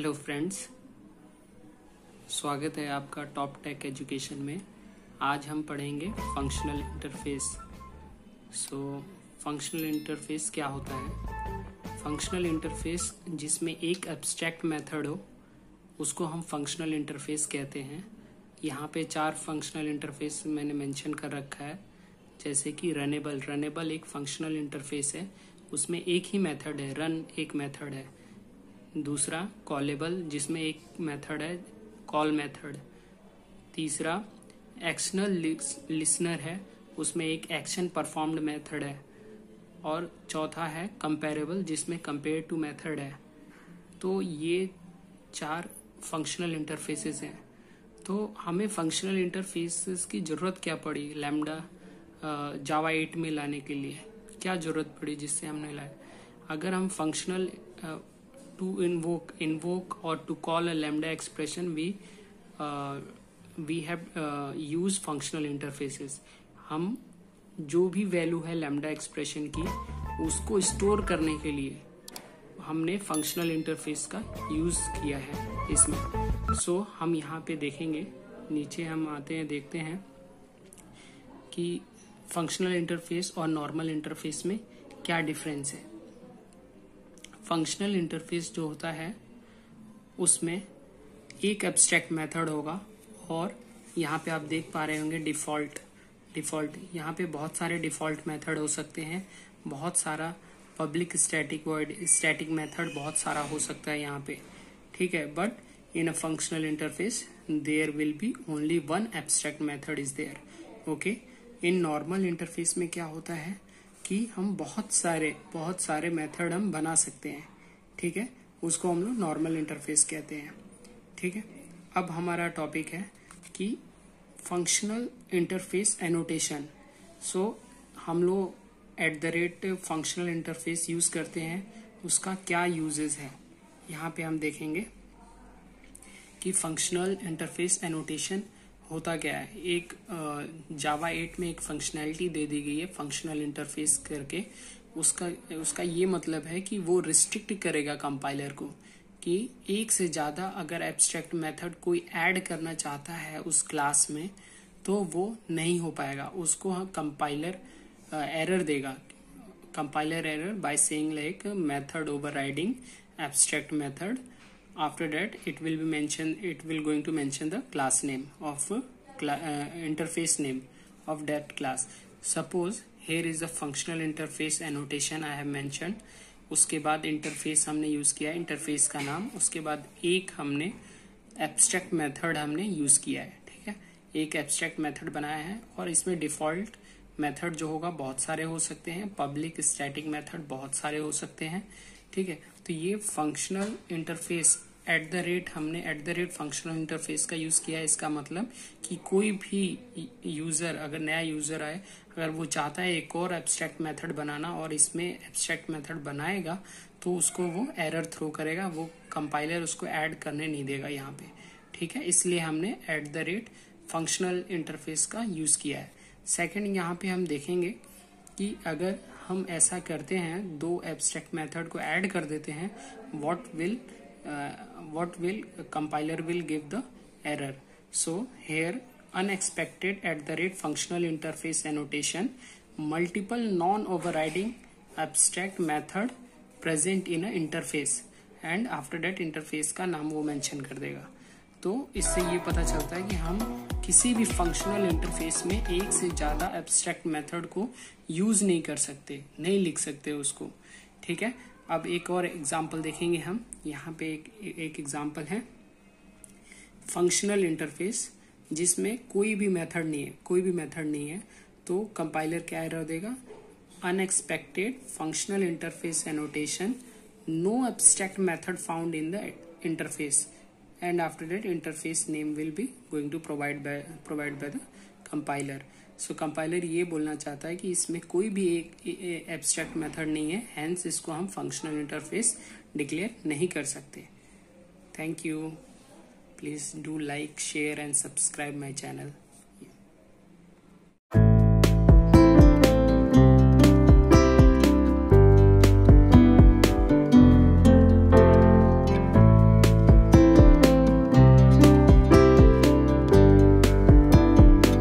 Hello friends, स्वागत है आपका टॉप टेक एजुकेशन में। आज हम पढ़ेंगे फंक्शनल इंटरफेस। फंक्शनल इंटरफेस क्या होता है? फंक्शनल इंटरफेस जिसमें एक एब्स्ट्रैक्ट मेथड हो उसको हम फंक्शनल इंटरफेस कहते हैं। यहाँ पे 4 फंक्शनल इंटरफेस मैंने मेंशन कर रखा है, जैसे कि रनेबल एक फंक्शनल इंटरफेस है, उसमें एक ही मेथड है, रन एक मेथड है। दूसरा कॉलेबल जिसमें एक मेथड है, कॉल मेथड। तीसरा एक्शनल लिसनर है, उसमें एक एक्शन परफॉर्म्ड मेथड है। और चौथा है कंपेरेबल जिसमें कंपेयर टू मेथड है। तो ये 4 फंक्शनल इंटरफेसेस हैं। तो हमें फंक्शनल इंटरफेसेस की जरूरत क्या पड़ी लैम्डा जावा 8 में लाने के लिए? क्या जरूरत पड़ी जिससे हमने लाया? अगर हम functional to invoke or to call a lambda expression, we have used functional interfaces. हम जो भी वैल्यू है लैम्डा एक्सप्रेशन की उसको स्टोर करने के लिए हमने फंक्शनल इंटरफेस का यूज किया है इसमें। हम यहाँ पे देखेंगे, नीचे हम आते हैं, देखते हैं कि फंक्शनल इंटरफेस और नॉर्मल इंटरफेस में क्या डिफरेंस है। फंक्शनल इंटरफेस जो होता है उसमें एक एब्स्ट्रैक्ट मेथड होगा और यहाँ पे आप देख पा रहे होंगे डिफॉल्ट। यहाँ पे बहुत सारे डिफॉल्ट मेथड हो सकते हैं, बहुत सारा पब्लिक स्टैटिक मेथड बहुत सारा हो सकता है यहाँ पे, ठीक है। But in a functional interface there will be only one abstract method is there, okay. In normal interface में क्या होता है कि हम बहुत सारे मेथड हम बना सकते हैं, ठीक है। उसको हम लोग नॉर्मल इंटरफेस कहते हैं, ठीक है। अब हमारा टॉपिक है कि फंक्शनल इंटरफेस एनोटेशन। हम लोग @ फंक्शनल इंटरफेस यूज करते हैं, उसका क्या यूजेस है यहाँ पे हम देखेंगे कि फंक्शनल इंटरफेस एनोटेशन होता क्या है। एक जावा 8 में एक फंक्शनैलिटी दे दी गई है फंक्शनल इंटरफेस करके। उसका ये मतलब है कि वो रिस्ट्रिक्ट करेगा कंपाइलर को कि एक से ज्यादा अगर एब्स्ट्रैक्ट मेथड कोई ऐड करना चाहता है उस क्लास में तो वो नहीं हो पाएगा। उसको कंपाइलर एरर देगा, compiler error by saying like method overriding abstract method. After that it will going to mention the class name of interface name of that class. Suppose here is the functional interface annotation I have mentioned. उसके बाद interface हमने use किया, interface का नाम, उसके बाद एक हमने एब्स्ट्रैक्ट मेथड हमने यूज किया है, ठीक है। एक एब्स्ट्रैक्ट मेथड बनाया है और इसमें डिफॉल्ट मेथड जो होगा बहुत सारे हो सकते हैं, पब्लिक स्टैटिक मेथड बहुत सारे हो सकते हैं, ठीक है। तो ये फंक्शनल इंटरफेस हमने @ फंक्शनल इंटरफेस का यूज किया है। इसका मतलब कि कोई भी यूजर, अगर नया यूजर आए, अगर वो चाहता है एक और एब्स्ट्रैक्ट मेथड बनाना और इसमें एब्स्ट्रैक्ट मेथड बनाएगा तो उसको वो एरर थ्रो करेगा, वो कंपाइलर उसको ऐड करने नहीं देगा यहाँ पे, ठीक है। इसलिए हमने @ फंक्शनल इंटरफेस का यूज किया है। सेकेंड, यहाँ पे हम देखेंगे कि अगर हम ऐसा करते हैं, 2 एब्स्ट्रैक्ट मेथड को ऐड कर देते हैं, what will compiler will give the error. So here unexpected @ functional interface annotation, multiple non-overriding abstract method present in a interface, and after that interface का नाम वो मेंशन कर देगा। तो इससे ये पता चलता है कि हम किसी भी फंक्शनल इंटरफेस में एक से ज्यादा एब्स्ट्रैक्ट मेथड को यूज नहीं कर सकते, नहीं लिख सकते उसको, ठीक है। अब एक और एग्जांपल देखेंगे हम। यहाँ पे एक एग्जांपल है फंक्शनल इंटरफेस जिसमें कोई भी मेथड नहीं है, तो कंपाइलर क्या एरर देगा? Unexpected functional interface annotation, no abstract method found in the interface, and after that interface name will be going to provide by the compiler. So compiler ये बोलना चाहता है कि इसमें कोई भी एक एब्स्ट्रैक्ट मेथड नहीं है, hence इसको हम फंक्शनल इंटरफेस डिक्लेयर नहीं कर सकते। Thank you, please do like, share and subscribe my channel.